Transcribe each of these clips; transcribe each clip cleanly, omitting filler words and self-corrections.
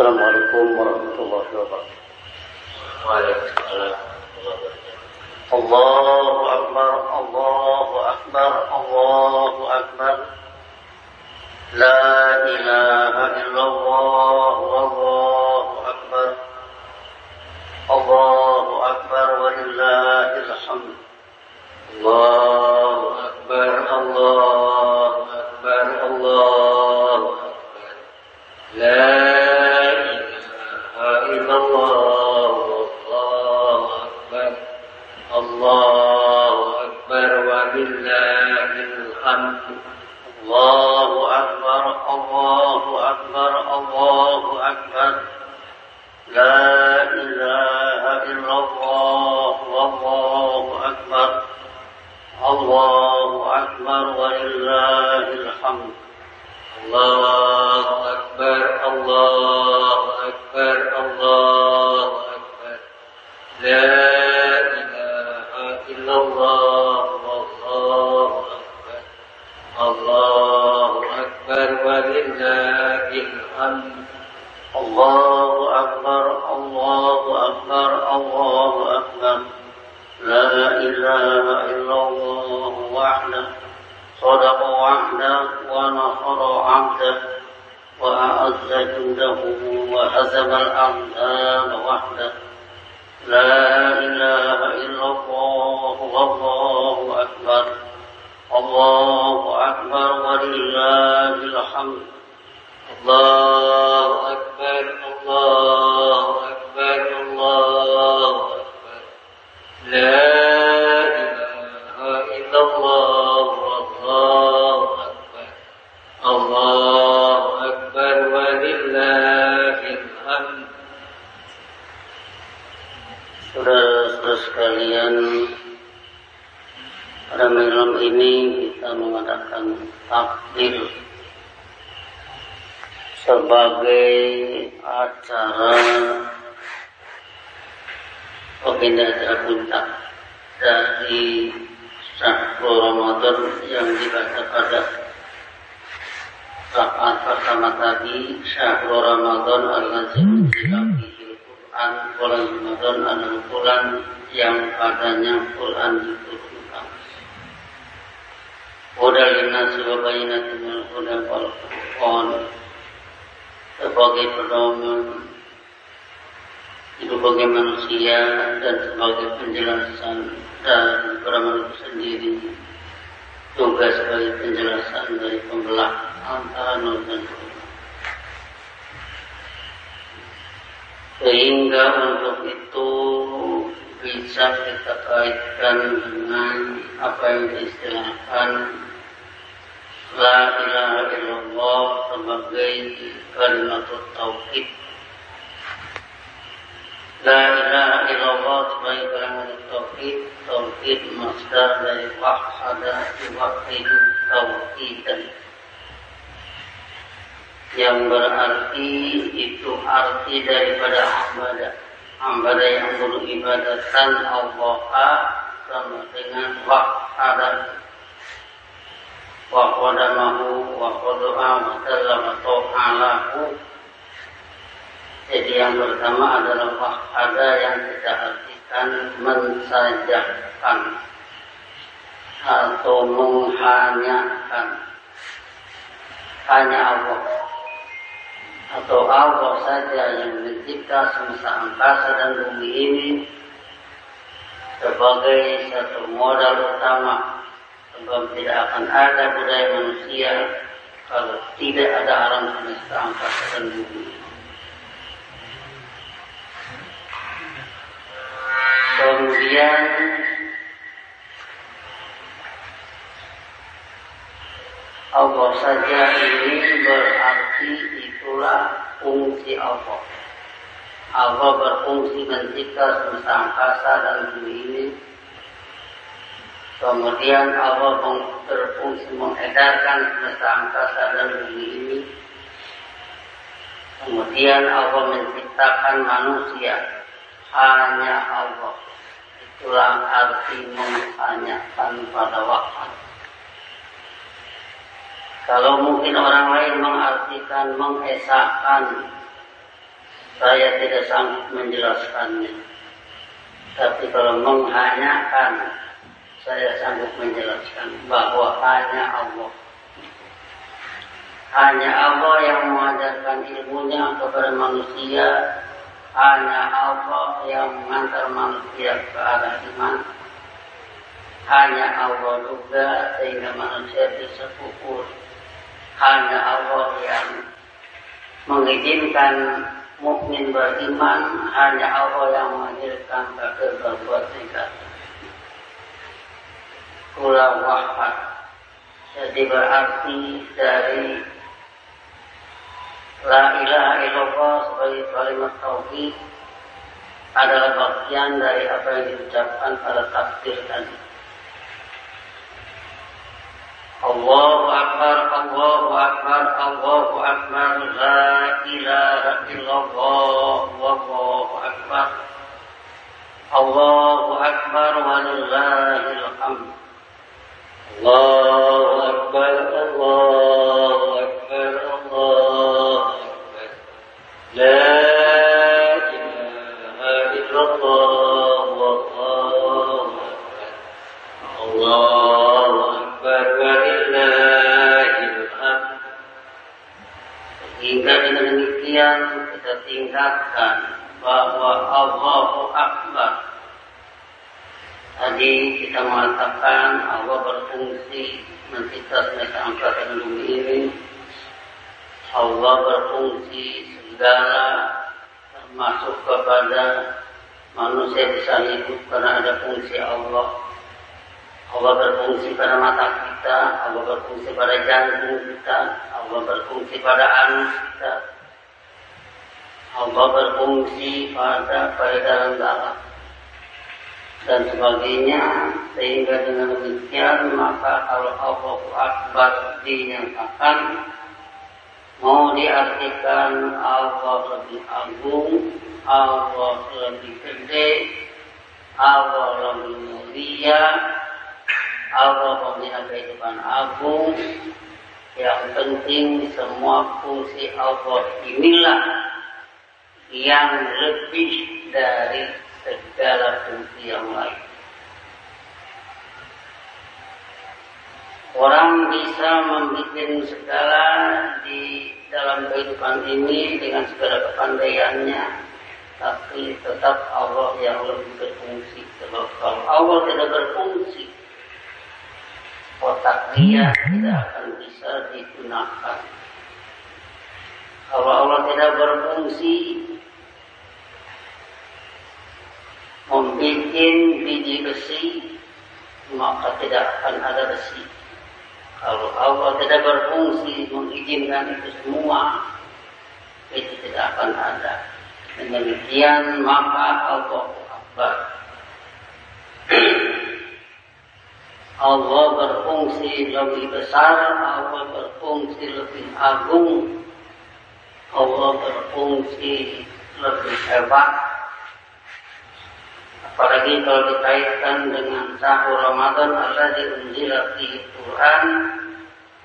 Assalamualaikum warahmatullahi wabarakatuh. Waalaikumsalam. Allahu Akbar, Allahu Akbar, Allahu Akbar. La ilaha illallah, Allahu Akbar. Allahu Akbar walillahil hamd. Allahu Akbar, Allahu Akbar, Allahu Akbar. La ilaha illallah, Allahu Akbar. Allahu Akbar walillahil hamd. Allahu Akbar, Allahu Akbar, Allahu Akbar. La ilaha illallah, Allahu Akbar. Allahu Akbar walillahil hamd. Allahu Akbar, Allahu Akbar, Allahu Akbar. La ilaha illallah, Allahu Akbar. Allahu Akbar walillahil hamd. Allahu Akbar, Allahu Akbar, Allahu Akbar. La ilaha illallah wahdahu صدق وعده ونصر عبده وأعز جنده وهزم الأعداء وحده. لا إله إلا الله والله أكبر. الله أكبر ولله الحمد. الله أكبر، الله أكبر، الله أكبر. لا إله إلا الله. Allahu Akbar, Allahu Akbar walillahil hamd. Saudara-saudara sekalian, pada malam ini kita mengadakan takbir sebagai acara acara puncak dari Syahrul Ramadan yang dibaca pada rakaat pertama tadi. Syahrul Ramadan allazi unzila fihil Qur'an, bulan Ramadan adalah bulan yang padanya Quran diturunkan. Hudal linnasi wa bayyinatin minal huda wal furqan, sebagai pedoman hidup bagi manusia dan sebagai penjelasan dari Quran itu sendiri, juga sebagai penjelasan dari pembelah antara nur dan gelap. Sehingga untuk itu bisa kita kaitkan dengan apa yang diistilahkan La ilaha illallah sebagai kalimatut tauhid. La ilaha illallah sebagai kalimat tauhid. Tauhid masdar dari wahada yuwahidu tauhidan, yang berarti itu arti daripada ambada yang beribadatan Allah sama dengan wahada wa qadamahu wa qadu'a wa sallama ta'alahu. Jadi yang pertama adalah wahada yang kita artikan mensajakan atau menghanyakan, hanya Allah atau Allah saja yang mencipta semesta angkasa dan bumi ini sebagai satu modal utama, sebab tidak akan ada budaya manusia kalau tidak ada alam semesta angkasa dan bumi. Kemudian Allah saja ini berarti itulah fungsi Allah. Allah berfungsi mencipta semesta angkasa dan bumi ini. Kemudian Allah berfungsi mengedarkan semesta angkasa dan bumi ini. Kemudian Allah menciptakan manusia. Hanya Allah. Itulah arti menghanyakan pada waktu. Kalau mungkin orang lain mengartikan mengesahkan saya tidak sanggup menjelaskannya. Tapi kalau menghanyakan, saya sanggup menjelaskan bahwa hanya Allah. Hanya Allah yang mengajarkan ilmunya kepada manusia. Hanya Allah yang mengantar manusia ke arah iman. Hanya Allah juga sehingga manusia bisa kufur. Hanya Allah yang mengizinkan mukmin beriman. Hanya Allah yang mengizinkan kafir berbuat negatif. Kula wahad. Jadi berarti dari La ilaha illallah sebagai kalimat tauhid adalah bagian dari apa yang diucapkan pada takbir tadi. Allahu Akbar, Allahu Akbar, Allahu Akbar, La ilaha illallah, Wallahu Akbar, Allahu Akbar, walillahil hamd. Allahu Akbar, Allahu Akbar, Allahu Akbar, La ilaha illallah, Wallahu Akbar, Allahu Akbar, walillahil hamd. Sehingga dengan demikian kita tingkatkan bahwa Allahu Akbar. Tadi kita mengatakan Allah berfungsi mencipta semesta angkasa dan bumi ini. Allah berfungsi segala termasuk kepada manusia bisa hidup karena ada fungsi Allah. Allah berfungsi pada mata kita, Allah berfungsi pada jantung kita, Allah berfungsi pada anus kita, Allah berfungsi pada peredaran darah dan sebagainya. Sehingga dengan demikian maka kalau Allahu Akbar dinyatakan, mau diartikan Allah lebih agung, Allah lebih gede, Allah lebih mulia, Allah punya kehidupan agung. Yang penting semua fungsi Allah inilah yang lebih dari segala fungsi yang lain. Orang bisa membuat segala di dalam kehidupan ini dengan segala kepandaiannya, tapi tetap Allah yang lebih berfungsi. Sebab kalau Allah tidak berfungsi, otak dia tidak akan bisa digunakan. Kalau Allah tidak berfungsi, membuat biji besi, maka tidak akan ada besi. Kalau Allah tidak berfungsi mengizinkan itu semua, itu tidak akan ada. Dengan demikian maka Allahu Akbar. Allah berfungsi lebih besar, Allah berfungsi lebih agung, Allah berfungsi lebih hebat. Apalagi kalau dikaitkan dengan sahur Ramadan alladzi unzila fihi Quran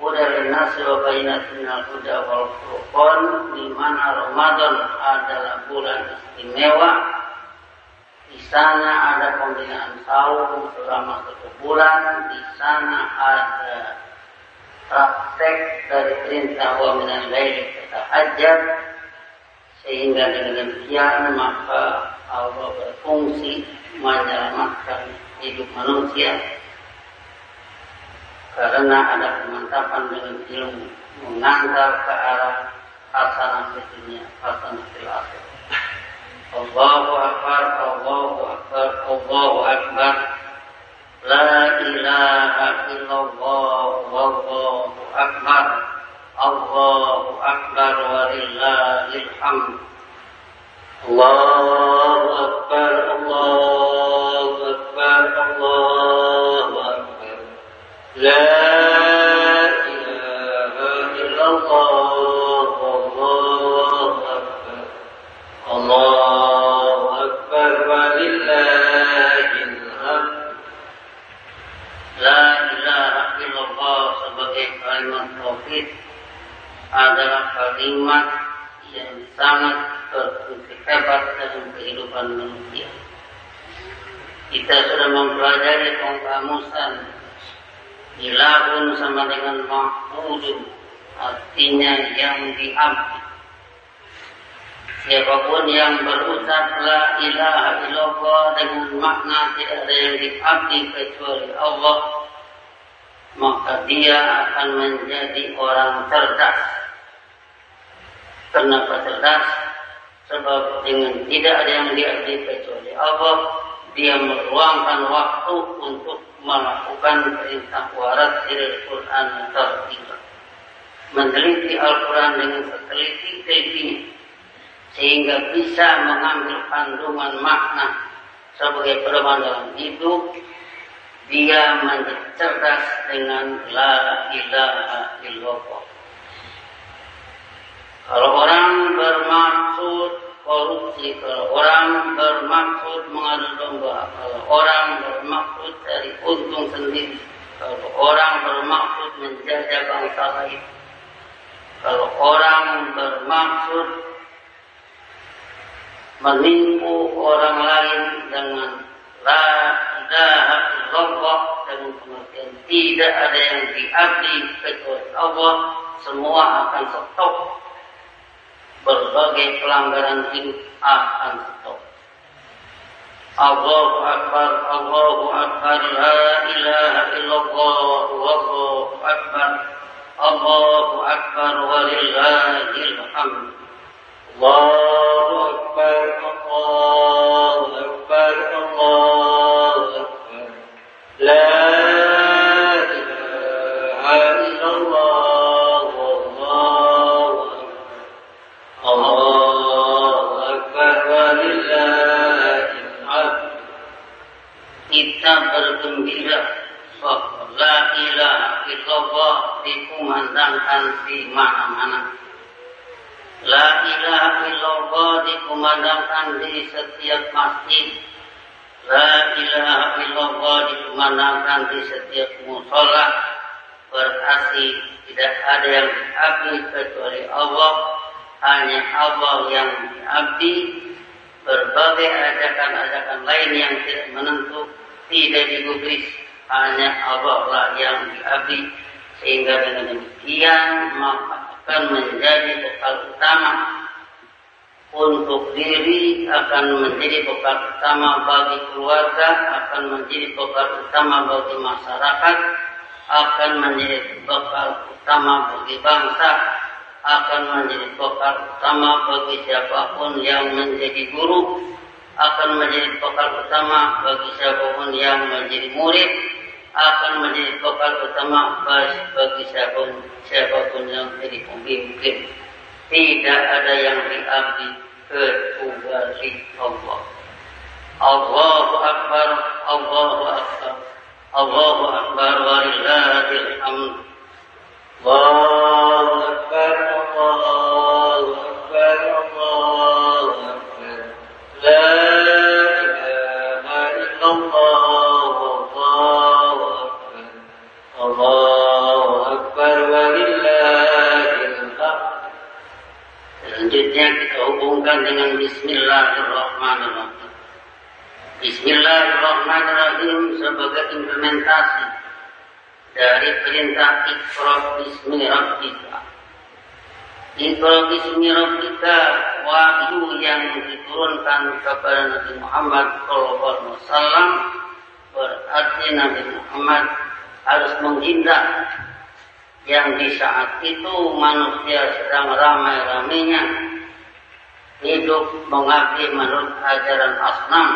hudan lin-nasi wa bayyinatin minal huda wal furqan, di mana Ramadan adalah bulan istimewa. Di sana ada pembinaan sahur selama 1 bulan, di sana ada praktek dari perintah wa minal laili fatahajjad, sehingga dengan demikian maka Allah berfungsi menyelamatkan hidup manusia karena ada pemantapan dengan ilmu mengantar ke arah hasanah di dunia, hasanah fil akhirah. Allahu Akbar, Allahu Akbar, Allahu Akbar, La ilaha illallah, Wallahu Akbar, Allahu Akbar, walillahil hamd. Allahu Akbar, Allahu Akbar, Allahu Akbar, La ilaha illallah, Wallahu Akbar, Allahu Akbar, walillahil hamd. La ilaha illallah sebagai kalimat tauhid adalah kalimat yang sangat berfungsi hebat dalam kehidupan manusia. Kita sudah mempelajari pengkamusan ilahun sama dengan ma'budun, artinya yang diabdi. Siapapun yang berucap la ilaha illallah dengan makna tidak ada yang diabdi kecuali Allah, maka dia akan menjadi orang cerdas. Kenapa cerdas? Sebab dengan tidak ada yang diabdi kecuali Allah, dia meluangkan waktu untuk melakukan perintah warat dari Al-Quran tertiba, meneliti Al-Quran dengan seteliti-telitinya, sehingga bisa mengambil kandungan makna sebagai pedoman dalam hidup. Dia menjadi cerdas dengan la ilaha illallah. Kalau orang bermaksud korupsi, kalau orang bermaksud mengadu domba, kalau orang bermaksud cari untung sendiri, kalau orang bermaksud menjajah bangsa lain, kalau orang bermaksud menipu orang lain dengan la ilaha illallah, dengan pengertian tidak ada yang diabdi kecuali Allah, semua akan stop. Berbagai pelanggaran hidup akan stop. Allahu Akbar, Allahu Akbar, la ilaha illallah, Allahu Akbar, Allahu Akbar, walillahil hamd. Allahu Akbar, Allahu Akbar, Allahu Akbar, la ilaha illallah, Allahu Akbar, walillahil hamd. Kita bergembira bahwa la ilaha illallah dikumandangkan di mana-mana. La ilaha illallah dikumandangkan di setiap masjid. La ilaha illallah dikumandangkan di setiap mushola. Berarti tidak ada yang diabdi kecuali Allah, hanya Allah yang diabdi. Berbagai ajakan-ajakan lain yang tidak menentu tidak digubris, hanya Allah lah yang diabdi. Sehingga dengan demikian maka akan menjadi bekal utama untuk diri, akan menjadi bekal utama bagi keluarga, akan menjadi bekal utama bagi masyarakat, akan menjadi bekal utama bagi bangsa, akan menjadi bekal utama bagi siapapun yang menjadi guru, akan menjadi bekal utama bagi siapapun yang menjadi murid, akan menjadi bekal utama bagi siapapun yang jadi pemimpin. Tidak ada yang diabdi kecuali Allah. Allahu Akbar, Allahu Akbar, Allahu Akbar, walillahil hamd. Allahu Akbar, Allahu Akbar, Allahu Akbar, la ilaha illallah, Allahu Akbar, walillahil hamd. Selanjutnya kita hubungkan dengan Bismillahirrahmanirrahim. Bismillahirrahmanirrahim sebagai implementasi dari perintah Iqra bismi rabbika. Iqra bismi rabbika, wahyu yang diturunkan kepada Nabi Muhammad SAW, berarti Nabi Muhammad harus menghindar yang di saat itu manusia sedang ramai-ramainya hidup mengabdi menurut ajaran asnam.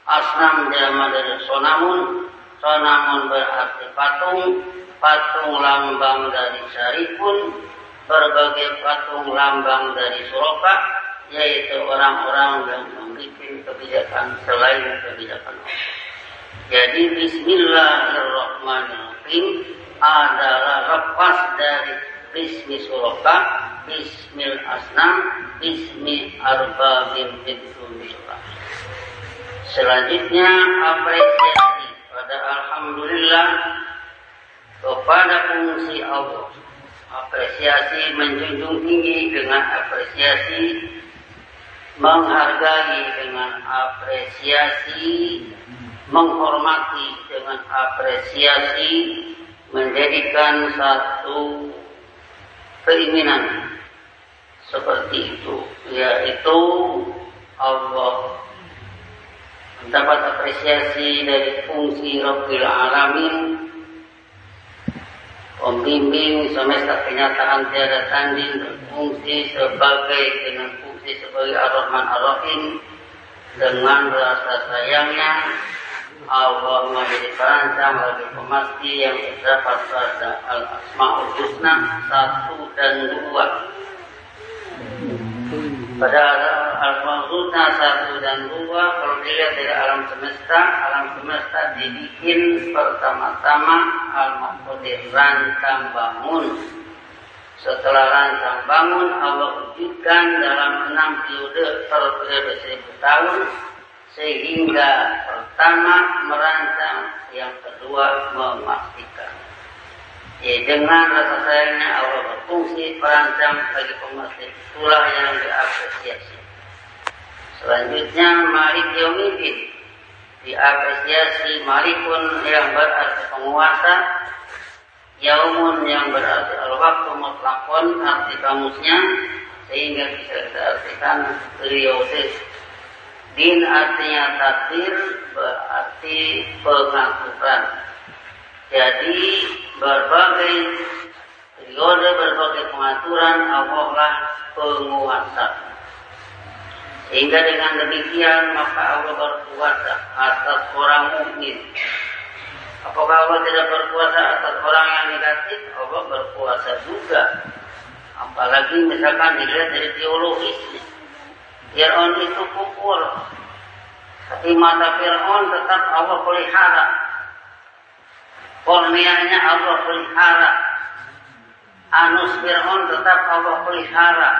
Asnam jama dari sonamun, sonamun berarti patung, patung lambang dari syarifun, berbagai patung lambang dari suroka, yaitu orang-orang yang membuat kebijakan selain kebijakan Allah. Jadi Bismillahirrahmanirrahim adalah lepas dari Bismi suroka, Bismil asnam, Bismi arbabin bidunillah. Selanjutnya apresiasi pada Alhamdulillah kepada fungsi Allah. Apresiasi menjunjung tinggi dengan apresiasi menghargai dengan apresiasi, menghormati dengan apresiasi, menjadikan satu keinginan seperti itu, yaitu Allah mendapat apresiasi dari fungsi Rabbil Alamin, pembimbing semesta kenyataan tiada tanding, berfungsi dengan fungsi sebagai Ar-Rahman Ar-Rahim. Dengan rasa sayangnya Allah menjadi perancang bagi pemasti yang terdapat pada Al-Asma'ul Husna 1 dan 2. Pada Al-Asma'ul Husna 1 dan 2, kalau dilihat dari alam semesta dibikin pertama-tama Al-Muqtadir, rancang bangun. Setelah rancang bangun, Allah wujudkan dalam 6 periode per periode 1000 tahun, sehingga pertama merancang, yang kedua memastikan. Dengan rasa sayangnya Allah berfungsi perancang bagi pemasti, itulah yang diapresiasi. Selanjutnya Malik Yaumiddin diapresiasi. Malikun yang berarti penguasa, Yaumun yang berarti al-waktu mutlakun arti kamusnya, sehingga bisa kita artikan periode. Din artinya takdir, berarti pengaturan. Jadi berbagai periode, berbagai pengaturan, Allah lah penguasa. Sehingga dengan demikian maka Allah berkuasa atas orang mukmin. Apakah Allah tidak berkuasa atas orang yang negatif? Allah berkuasa juga. Apalagi misalkan dilihat dari teologisnya. Fir'aun itu kufur, tapi mata Fir'aun tetap Allah pelihara. Korneanya Allah pelihara. Anus Fir'aun tetap Allah pelihara.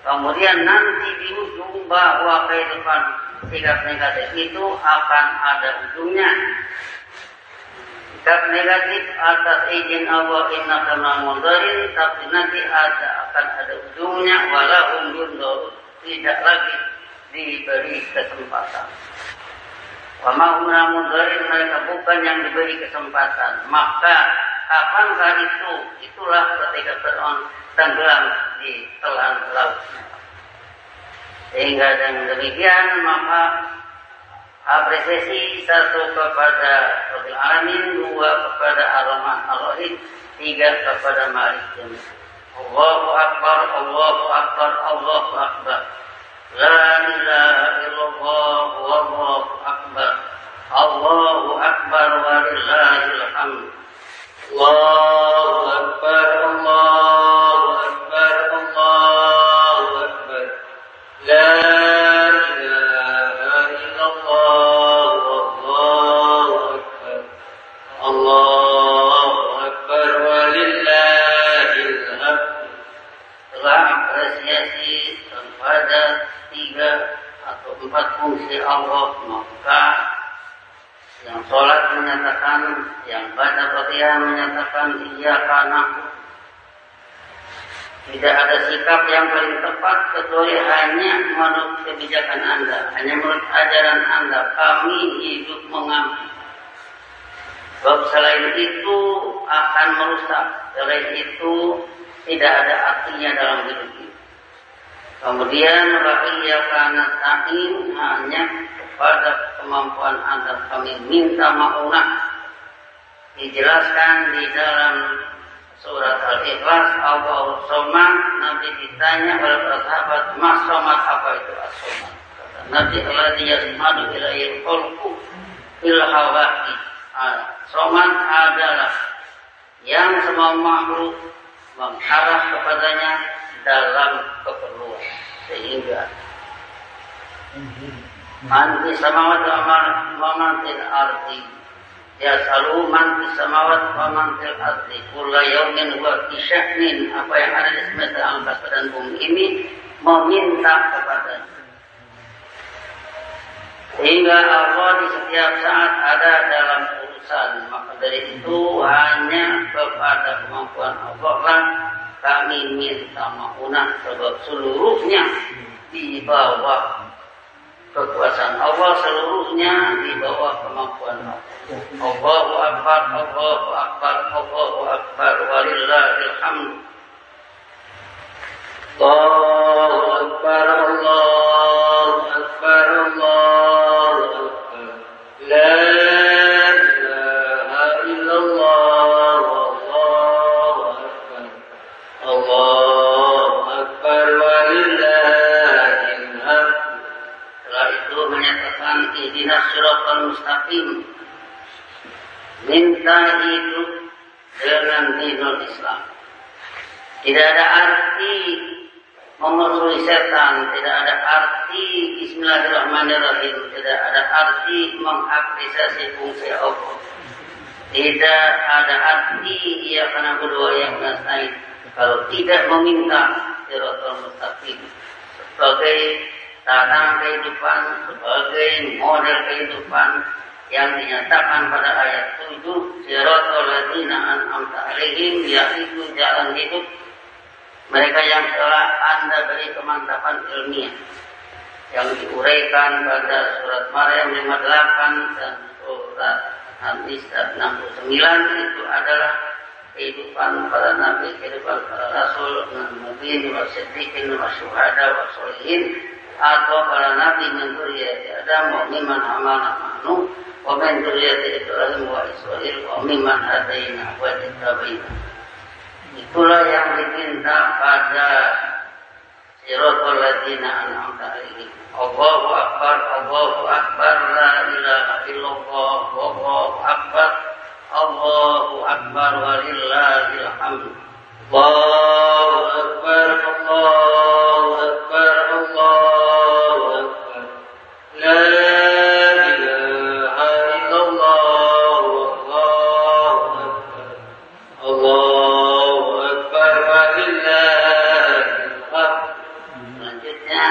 Kemudian nanti di ujung bahwa kehidupan sikap negatif itu akan ada ujungnya. Sikap negatif atas izin Allah innaka mundarin, tapi nanti akan ada ujungnya, walahum yundarun, tidak lagi diberi kesempatan. Wa ma hum mundarin, mereka bukan yang diberi kesempatan. Maka kapankah itu? Itulah ketika Fir'aun tenggelam di telan laut. Sehingga dengan demikian maka apresiasi 1 kepada Rabbil Alamin, 2 kepada Ar-Rahman Ar-Rahim, 3 kepada Malik Yaumiddin. Allahu Akbar, Allahu Akbar, Allahu Akbar. La ilaha illallah, Allahu Akbar. Allahu Akbar walillahil hamd. Allahu Akbar, Allahu Akbar, Allahu Akbar. La ilaha illallah, Allahu Akbar. Allahu Akbar walillahil hamd. Telah apresiasi kepada 3 atau 4 fungsi Allah, maka yang sholat menyatakan, yang baca Fatihah menyatakan iyyaka na'budu. Tidak ada sikap yang paling tepat kecuali hanya menurut kebijakan Anda, hanya menurut ajaran Anda. Kami hidup mengambil. Sebab selain itu akan merusak, selain itu tidak ada artinya dalam hidup ini. Kemudian iyyaka nasta'in, hanya kepada kemampuan Anda kami minta ma'unah. Dijelaskan di dalam surat Al-Ikhlas, Allahu Somad. Nabi ditanya oleh para sahabat, Mas Somad, apa itu As-Somad? Kata Nabi, alladzi yasmadu ilaihi khalqu fil hawaqi. Somad adalah yang semua makhluk mengarah kepadanya dalam keperluan. Sehingga man fis samawati wa man fil ardi yasalu man fis samawati wa man fil ardi kullu yawmin huwa fi sya'nin. Apa yang ada di semesta angkasa dan bumi ini meminta kepadanya. Sehingga Allah di setiap saat ada dalam urusan. Maka dari itu hanya kepada kemampuan Allah lah kami minta maunah, sebab seluruhnya di bawah kekuasaan Allah, seluruhnya di bawah kemampuan Allah. Allahu Akbar, Allahu Akbar, Allahu Akbar, walillahil hamd. Allahu Akbar, Allahu Akbar, Allahu Akbar. La ilaha illallah, Allahu Akbar. Allahu Akbar, walillahil hamd. Setelah itu menyatakan ihdinas siratal mustaqim. Minta hidup dengan dinul Islam. Tidak ada arti memusuhi setan, tidak ada arti bismillahirrahmanirrahim, tidak ada arti mengapresiasi fungsi Allah. Tidak ada arti ia karena berdua yang nasta'in kalau tidak meminta siratal mustaqim sebagai tata kehidupan, sebagai model kehidupan yang dinyatakan pada ayat 7, siratal ladzina an'amta 'alaihim, yaitu jalan hidup mereka yang telah Anda beri kemantapan ilmiah yang diuraikan pada surat Maryam 58 dan surat An-Nisa 69. Itu adalah kehidupan para nabi, kehidupan para rasul, nabiyin wa siddiqin wa syuhada wa sholihin, atau para nabi min dzurriyyati Adam wa mimman hamalna ma'nu wa min dzurriyyati Ibrahim wa Ismail wa mimman hadaina wa tabaina. Itulah yang diminta pada siratal ladzina an'amta 'alaihim. Allahu Akbar, Allahu Akbar, la ilaha illallah, Allahu Akbar, Allahu Akbar, walillahil hamd. Allahu Akbar, Allahu Akbar, Allahu Akbar. La ilaha illallah, Allahu Akbar. Allahu Akbar, walillahil hamd. Selanjutnya,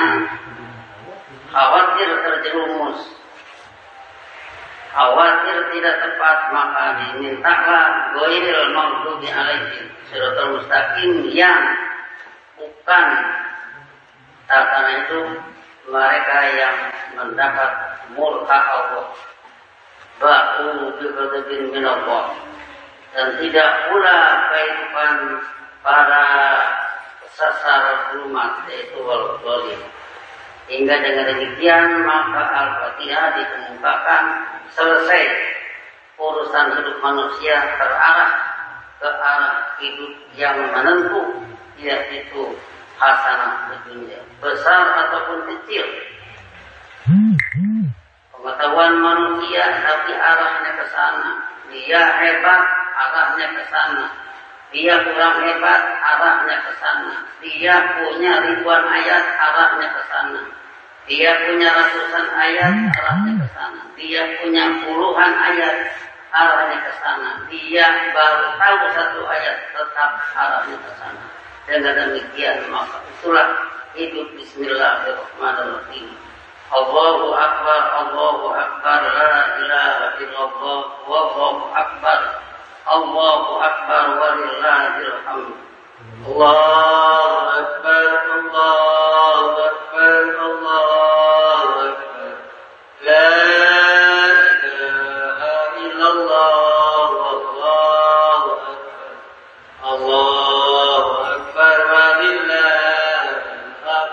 khawatir terjerumus, khawatir tidak tepat, maka dimintalah ghairil maghdubi 'alaihim, siratal mustaqim, yang bukan. Karena itu mereka yang mendapat murka Allah, ba'u bi ghadabin min Allah, dan tidak pula kehidupan para sasar umat, yaitu wal-dhalim. Hingga dengan demikian maka Al-Fatihah dikemukakan selesai urusan hidup manusia terarah ke arah hidup yang menentu, yaitu hasanah dunia, besar ataupun kecil. Pengetahuan manusia tapi arahnya ke sana. Dia hebat, arahnya ke sana. Dia kurang hebat, arahnya ke sana. Dia punya ribuan ayat, arahnya ke sana. Dia punya ratusan ayat, arahnya ke sana. Dia punya puluhan ayat, arahnya ke sana. Dia baru tahu satu ayat, tetap arahnya ke sana. Dengan demikian maka itulah hidup bismillahirrahmanirrahim. Allahu Akbar, Allahu Akbar, la ilaha illallah, wallahu Akbar, Allahu Akbar, walillahil hamd. Allahu Akbar, Allahu Akbar, Allahu Akbar. La ilaha illallah, wallahu Akbar. Allahu Akbar, walillahil hamd.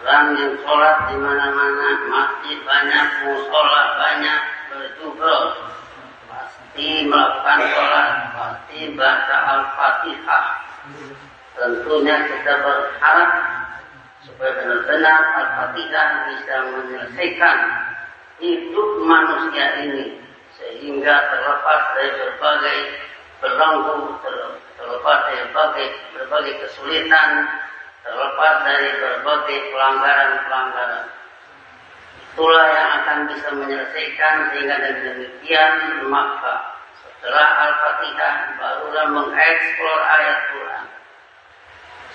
Orang yang sholat di mana-mana, masjid banyak, musola banyak, berjubel, pasti melakukan sholat, pasti baca Al-Fatihah. Tentunya kita berharap supaya benar-benar Al-Fatihah bisa menyelesaikan hidup manusia ini, sehingga terlepas dari berbagai belenggu, terlepas dari berbagai kesulitan, terlepas dari berbagai pelanggaran-pelanggaran. Itulah yang akan bisa menyelesaikan, sehingga dengan demikian maka setelah Al-Fatihah barulah mengeksplor ayat Quran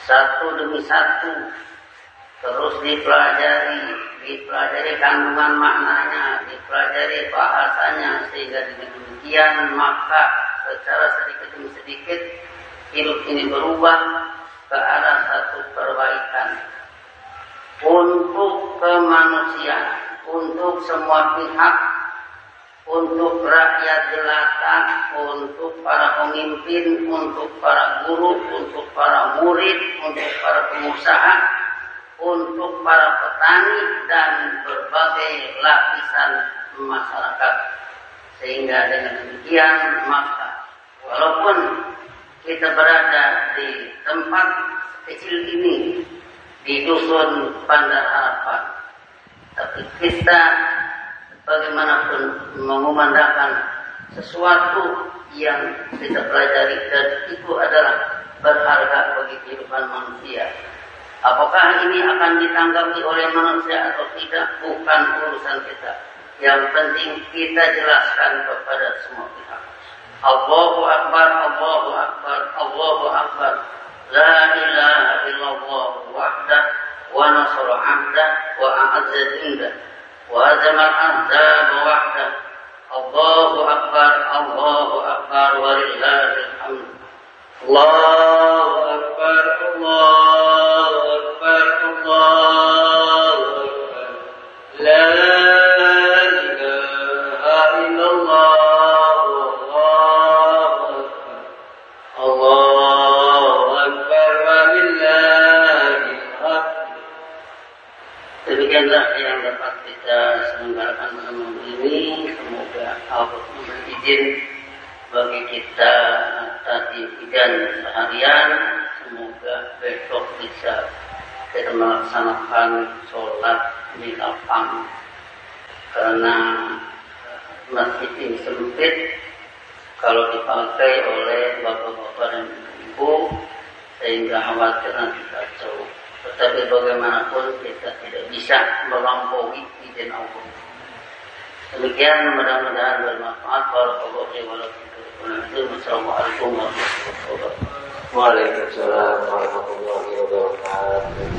satu demi satu, terus dipelajari kandungan maknanya, dipelajari bahasanya, sehingga dengan demikian maka secara sedikit demi sedikit hidup ini berubah ke arah satu perbaikan. untuk kemanusiaan, untuk semua pihak, untuk rakyat jelata, untuk para pemimpin, untuk para guru, untuk para murid, untuk para pengusaha, untuk para petani dan berbagai lapisan masyarakat. Sehingga dengan demikian maka walaupun kita berada di tempat kecil ini, di dusun Bandar Harapan, tapi kita bagaimanapun mengumandangkan sesuatu yang kita pelajari dan itu adalah berharga bagi kehidupan manusia. Apakah ini akan ditanggapi oleh manusia atau tidak, bukan urusan kita. Yang penting kita jelaskan kepada semua pihak. Allahu Akbar, Allahu Akbar, Allahu Akbar. La ilaha illallah wahdah wa nasara 'abdah wa a'azza jundah wa azamal ahzab wahdah. Allahu Akbar, Allahu Akbar walillahil hamd. Allahu Akbar, Allahu Akbar, Allahu Akbar. La ilaha illallah. Demikianlah yang dapat kita selenggarakan malam ini. Semoga Allah memberi izin bagi kita tadi dan seharian. Semoga besok bisa kita melaksanakan sholat di lapang, karena masjid ini sempit. Kalau dipakai oleh bapak-bapak dan ibu, sehingga khawatir nanti kacau. Tetapi bagaimanapun kita tidak bisa melampaui izin Allah. Demikian, mudah-mudahan bermanfaat. Wassalamualaikum warahmatullahi wabarakatuh. Waalaikumsalam warahmatullahi wabarakatuh.